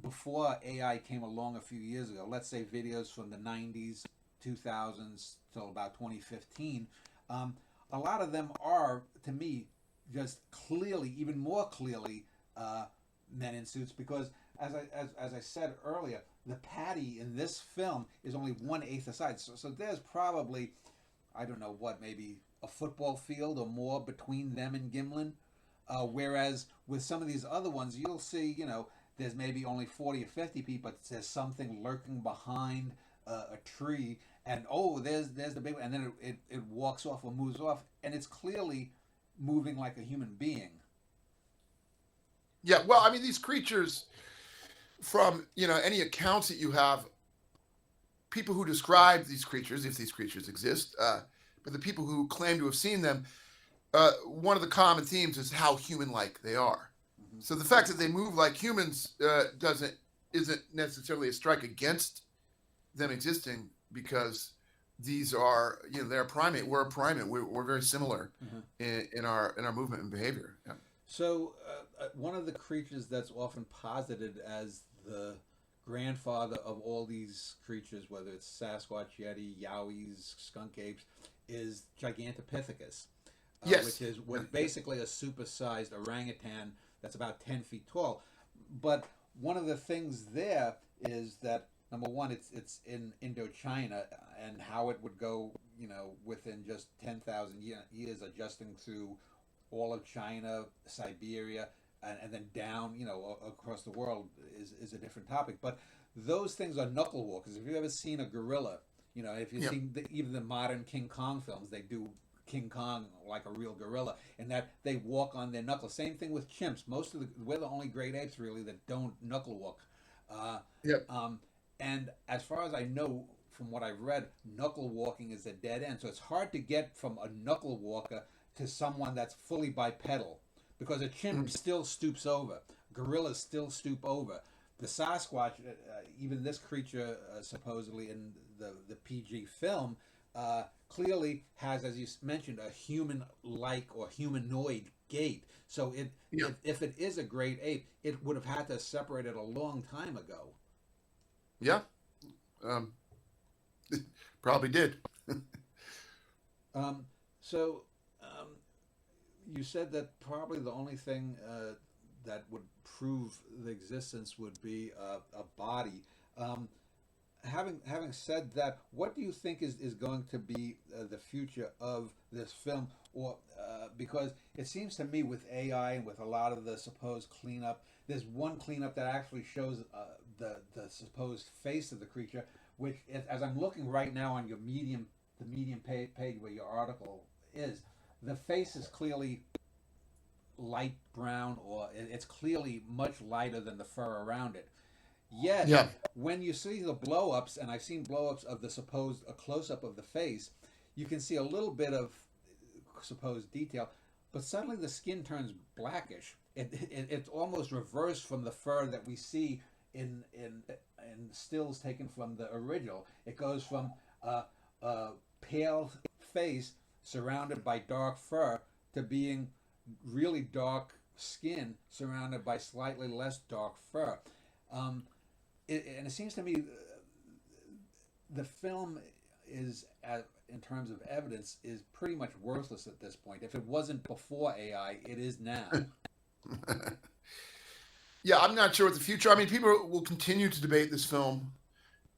before AI came along a few years ago, let's say videos from the 90s, 2000s till about 2015, a lot of them are, to me, just clearly, even more clearly, men in suits because, as I said earlier, the patty in this film is only 1/8 the size. So there's probably, I don't know what, maybe a football field or more between them and Gimlin. Whereas with some of these other ones, you'll see, there's maybe only 40 or 50 people, but there's something lurking behind a tree, and oh, there's the big one, and then it walks off or moves off, and it's clearly moving like a human being. Yeah. Well, I mean, these creatures, from any accounts that you have, people who describe these creatures, if these creatures exist, but the people who claim to have seen them, one of the common themes is how human-like they are. Hmm. So the fact that they move like humans isn't necessarily a strike against them existing, because these are they're a primate. We're a primate. We're very similar Hmm. in our movement and behavior. Yeah. So one of the creatures that's often posited as the grandfather of all these creatures, whether it's Sasquatch, Yeti, Yowies, skunk apes, is Gigantopithecus, Yes. which is Yeah. basically a supersized orangutan that's about 10 feet tall. But one of the things there is that number one, it's in Indochina, and how it would go, within just 10,000 years, adjusting through all of China, Siberia, and then down, across the world is a different topic. But those things are knuckle walkers. If you've ever seen a gorilla, if you've Yeah. seen even the modern King Kong films, they do King Kong like a real gorilla, in that they walk on their knuckles. Same thing with chimps. We're the only great apes really that don't knuckle walk. Uh, Yep. and as far as I know, from what I've read, knuckle walking is a dead end. So it's hard to get from a knuckle walker to someone that's fully bipedal, because a chimp Mm. still stoops over. Gorillas still stoop over. The Sasquatch, even this creature, supposedly in the PG film, clearly has, as you mentioned, a human-like or humanoid gait. So Yeah. if it is a great ape, it would have had to separate it a long time ago. Yeah. Um, Probably did. So you said that probably the only thing that would prove the existence would be a body. Having said that, what do you think is going to be the future of this film? Or because it seems to me with AI and with a lot of the supposed cleanup, there's one cleanup that actually shows the supposed face of the creature, which as I'm looking right now on the Medium page where your article is, the face is clearly light brown, or it's clearly much lighter than the fur around it. Yet, Yeah. when you see the blow-ups, and I've seen blow-ups of the supposed a close-up of the face, you can see a little bit of supposed detail, but suddenly the skin turns blackish. It's almost reversed from the fur that we see in stills taken from the original. It goes from a pale face surrounded by dark fur to being really dark skin surrounded by slightly less dark fur. Um, and it seems to me the film is, in terms of evidence, is pretty much worthless at this point. If it wasn't before AI, it is now. Yeah, I'm not sure what the future. I mean, people will continue to debate this film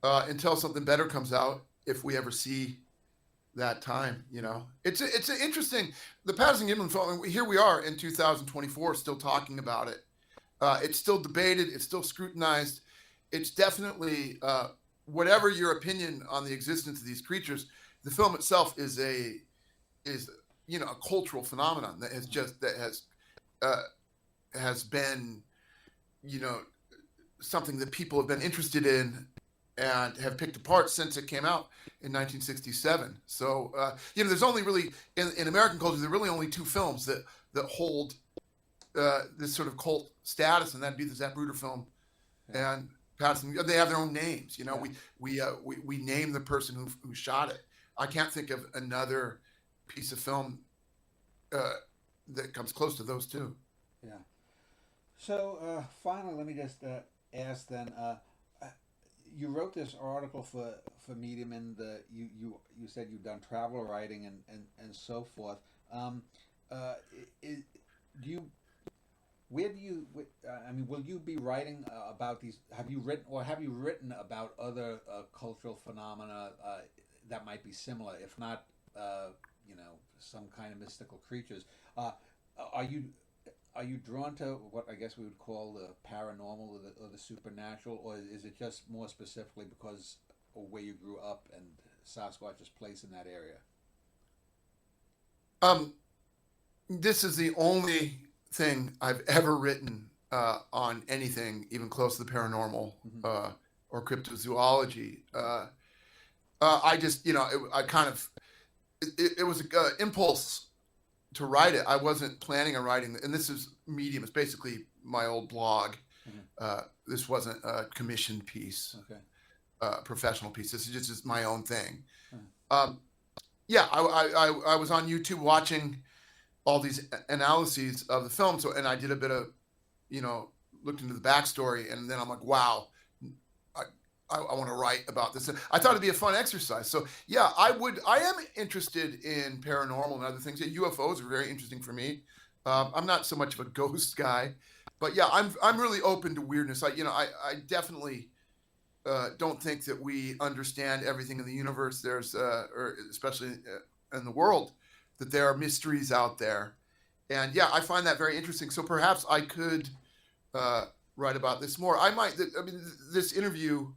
until something better comes out, if we ever see that time. It's an interesting. The Patterson-Gimlin film. Here we are in 2024, still talking about it. It's still debated. It's still scrutinized. It's definitely whatever your opinion on the existence of these creatures. The film itself is a cultural phenomenon that has been something that people have been interested in and have picked apart since it came out in 1967. So there's only really in American culture there are really only two films that hold this sort of cult status, and that'd be the Zapruder film and Patterson. They have their own names. Yeah. We name the person who shot it. I can't think of another piece of film that comes close to those two. Yeah. So finally, let me just ask then. You wrote this article for Medium, and you said you've done travel writing and so forth. Do you? Where do you? I mean, will you be writing about these? Have you written about other cultural phenomena that might be similar, if not, some kind of mystical creatures? Are you drawn to what I guess we would call the paranormal or the supernatural, or is it just more specifically because of where you grew up and Sasquatch's place in that area? This is the only thing I've ever written on anything even close to the paranormal or cryptozoology. I just, it was an impulse to write it. I wasn't planning on writing, and this is Medium. It's basically my old blog. This wasn't a commissioned piece, professional piece. This is just my own thing. Yeah, I was on YouTube watching all these analyses of the film. So, and I did a bit of, looked into the backstory, and then I'm like, wow, I want to write about this. I thought it'd be a fun exercise. So yeah, I am interested in paranormal and other things. Yeah, UFOs are very interesting for me. I'm not so much of a ghost guy, but yeah, I'm really open to weirdness. I definitely don't think that we understand everything in the universe. There's, or especially in the world, that there are mysteries out there. And yeah, I find that very interesting. So perhaps I could write about this more. This interview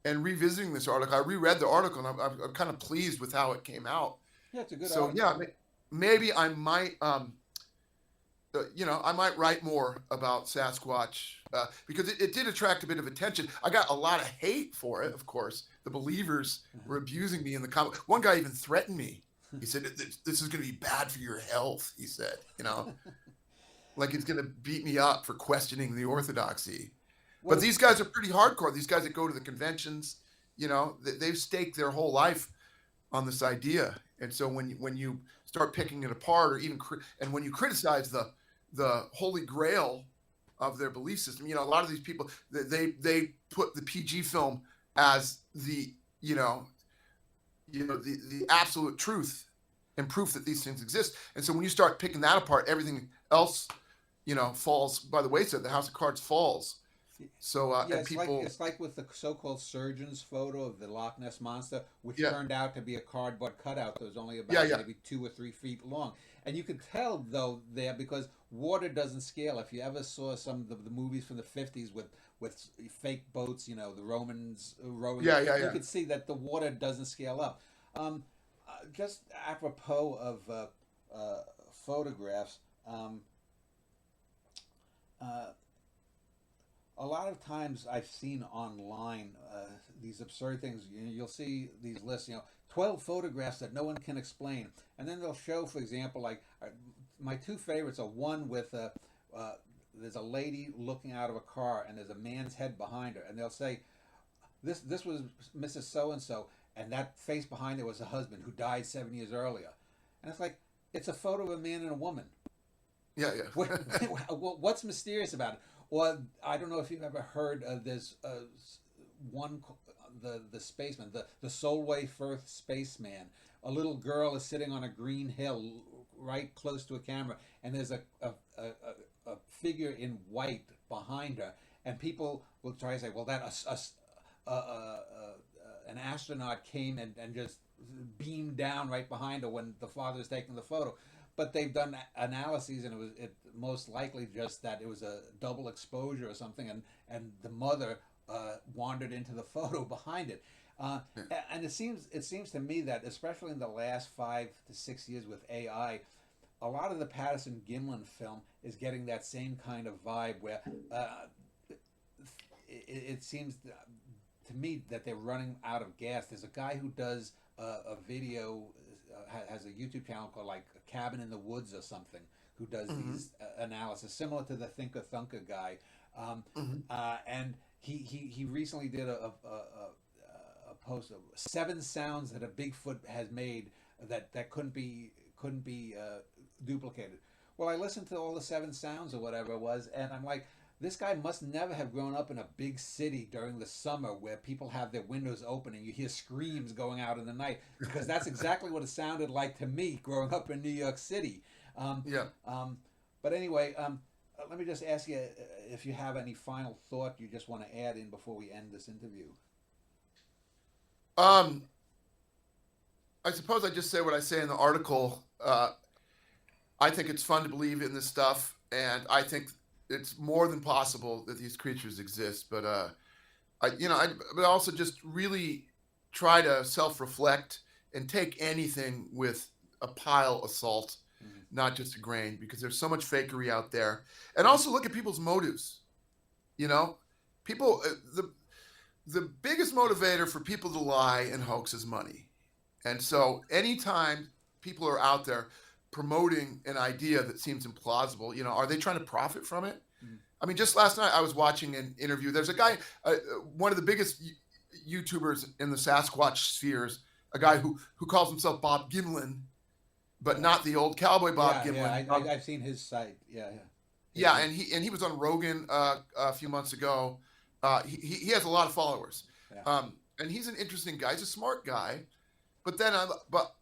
and revisiting this article, I reread the article, and I'm kind of pleased with how it came out. Yeah, it's a good so article. Yeah, maybe I might, I might write more about Sasquatch because it did attract a bit of attention. I got a lot of hate for it, of course. The believers were abusing me in the comment. One guy even threatened me. He said, "This is going to be bad for your health." He said, like he's going to beat me up for questioning the orthodoxy. But these guys are pretty hardcore. These guys that go to the conventions, they've staked their whole life on this idea. And so when you start picking it apart, or even and when you criticize the holy grail of their belief system, a lot of these people, they put the PG film as the absolute truth and proof that these things exist. And so when you start picking that apart, everything else, falls by the wayside. The house of cards falls. So yeah, and people, it's like with the so-called surgeon's photo of the Loch Ness monster, which turned out to be a cardboard cutout that was only about maybe 2 or 3 feet long, and you could tell though there because water doesn't scale. If you ever saw some of the movies from the 50s with fake boats, the Romans rowing, you could see that the water doesn't scale up. Just apropos of photographs. a lot of times I've seen online these absurd things. You'll see these lists, 12 photographs that no one can explain. And then they'll show, for example, like my two favorites are one with there's a lady looking out of a car and there's a man's head behind her. And they'll say, this was Mrs. So-and-so, and that face behind her was a husband who died 7 years earlier. And it's like, it's a photo of a man and a woman. Yeah, yeah. What's mysterious about it? Or I don't know if you've ever heard of this one, the spaceman, the Solway Firth spaceman. A little girl is sitting on a green hill right close to a camera, and there's a figure in white behind her, and people will try to say, well, an astronaut came and just beamed down right behind her when the father's taking the photo. But they've done analyses, and it most likely just that it was a double exposure or something, and the mother wandered into the photo behind it. And it seems to me that, especially in the last 5 to 6 years with AI, a lot of the Patterson-Gimlin film is getting that same kind of vibe where it seems to me that they're running out of gas. There's a guy who does a video, has a YouTube channel called like A Cabin in the Woods or something, who does these analysis similar to the Thinker Thunker guy, and he recently did a post of 7 sounds that a Bigfoot has made that couldn't be duplicated. Well, I listened to all the 7 sounds or whatever it was, and I'm like, this guy must never have grown up in a big city during the summer where people have their windows open and you hear screams going out in the night, because that's exactly what it sounded like to me growing up in New York City. But anyway, let me just ask you if you have any final thought you just want to add in before we end this interview. I suppose I just say what I say in the article. I think it's fun to believe in this stuff, and I think it's more than possible that these creatures exist. But but also just really try to self-reflect and take anything with a pile of salt, not just a grain, because there's so much fakery out there. And also look at people's motives. People, the biggest motivator for people to lie and hoax is money. And so anytime people are out there promoting an idea that seems implausible, are they trying to profit from it? I mean, just last night I was watching an interview. There's a guy, one of the biggest YouTubers in the Sasquatch spheres, a guy who calls himself Bob Gimlin, but not the old cowboy Bob Gimlin. Yeah, I've seen his site. Yeah, and he was on Rogan a few months ago. He has a lot of followers, and he's an interesting guy. He's a smart guy, but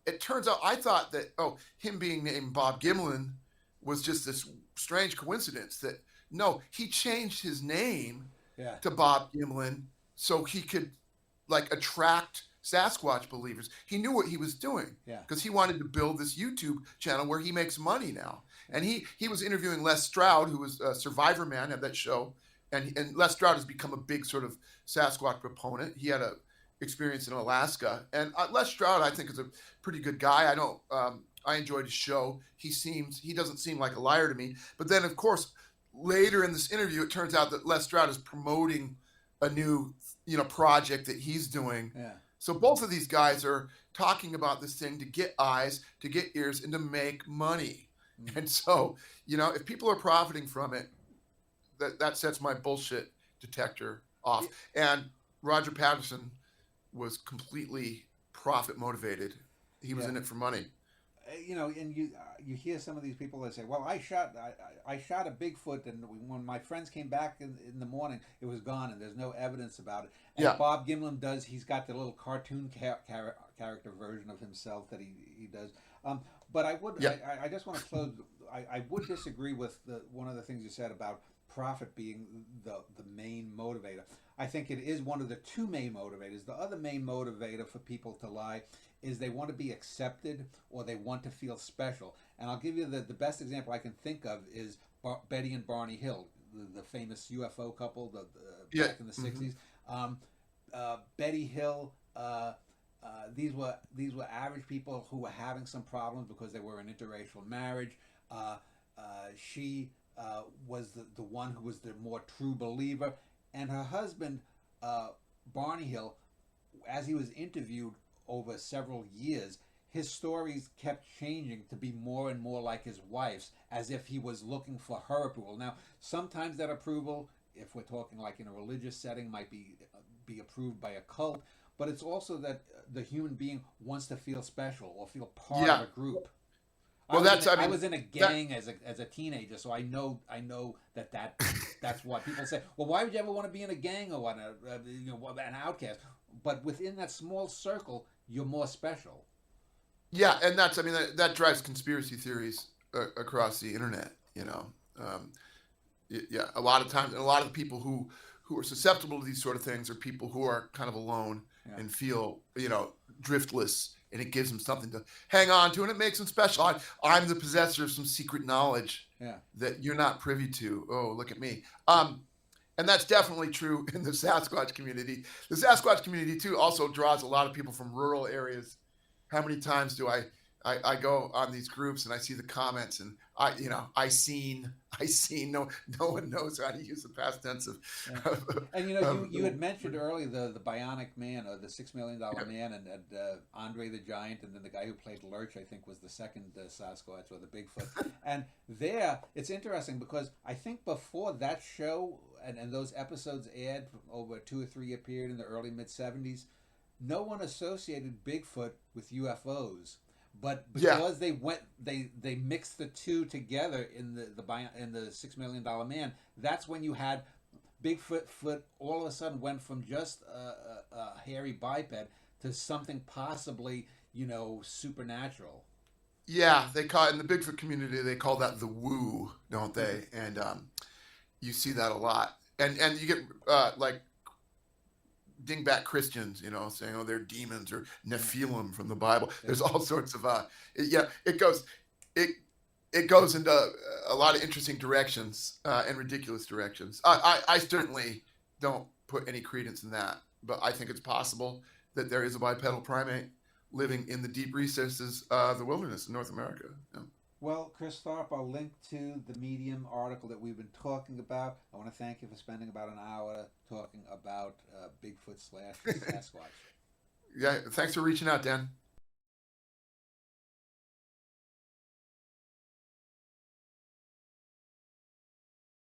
it turns out I thought that him being named Bob Gimlin was just this strange coincidence. That no, he changed his name to Bob Gimlin so he could attract Sasquatch believers. He knew what he was doing because he wanted to build this YouTube channel where he makes money now. And he was interviewing Les Stroud, who was a Survivor Man, had that show. And Les Stroud has become a big sort of Sasquatch proponent. He had a experience in Alaska. And Les Stroud, I think, is a pretty good guy. I enjoyed his show. He doesn't seem like a liar to me. But then, of course, later in this interview, it turns out that Les Stroud is promoting a new, project that he's doing. Yeah. So both of these guys are talking about this thing to get eyes, to get ears, and to make money. And so, if people are profiting from it, that sets my bullshit detector off. And Roger Patterson was completely profit motivated. He was in it for money. And you hear some of these people that say, "Well, I shot a Bigfoot, and when my friends came back in the morning, it was gone, and there's no evidence about it." And Bob Gimlin does. He's got the little cartoon character version of himself that he does. But I just want to close. I would disagree with one of the things you said about profit being the main motivator. I think it is one of the 2 main motivators. The other main motivator for people to lie is they want to be accepted or they want to feel special. And I'll give you the best example I can think of is Betty and Barney Hill, the famous UFO couple back in the 60s. Betty Hill, these were average people who were having some problems because they were in interracial marriage. She was the one who was the more true believer. And her husband, Barney Hill, as he was interviewed over several years, his stories kept changing to be more and more like his wife's, as if he was looking for her approval. Now, sometimes that approval, if we're talking like in a religious setting, might be approved by a cult, but it's also that the human being wants to feel special or feel part Yeah. of a group. Well, that's, I I mean, was in a that, gang as a teenager, so I know that's what people say. Well, why would you ever want to be in a gang or what? An outcast. But within that small circle, you're more special. yeah. And that's, I mean, that drives conspiracy theories across the internet, um, yeah, a lot of times, and a lot of the people who are susceptible to these sort of things are people who are kind of alone Yeah. and feel, driftless, and it gives them something to hang on to, and it makes them special. I'm the possessor of some secret knowledge Yeah. that you're not privy to. Oh, look at me. And that's definitely true in the Sasquatch community. The Sasquatch community too also draws a lot of people from rural areas. How many times do I go on these groups and I see the comments, and I seen. No one knows how to use the past tense of. Yeah. of, And of you had mentioned earlier the Bionic Man or the $6 Million yeah, Man, and Andre the Giant, and then the guy who played Lurch, I think, was the second Sasquatch or the Bigfoot. And there, it's interesting because I think before that show and those episodes aired over a 2 or 3 year period in the early mid '70s, no one associated Bigfoot with UFOs. But yeah, because they mixed the two together in the $6 Million Man, that's when you had Bigfoot all of a sudden went from just a hairy biped to something possibly supernatural. yeah. They call it in the Bigfoot community. They call that the woo, don't they? And you see that a lot, and you get like dingbat Christians, saying, "Oh, they're demons or Yeah, Nephilim from the Bible." yeah, There's all sorts of yeah. It it goes into a lot of interesting directions and ridiculous directions. I certainly don't put any credence in that, but I think it's possible that there is a bipedal primate living in the deep recesses of the wilderness in North America. Yeah. Well, Chris Tharp, I'll link to the Medium article that we've been talking about. I want to thank you for spending about an hour talking about Bigfoot / Sasquatch. Yeah. Thanks for reaching out, Dan.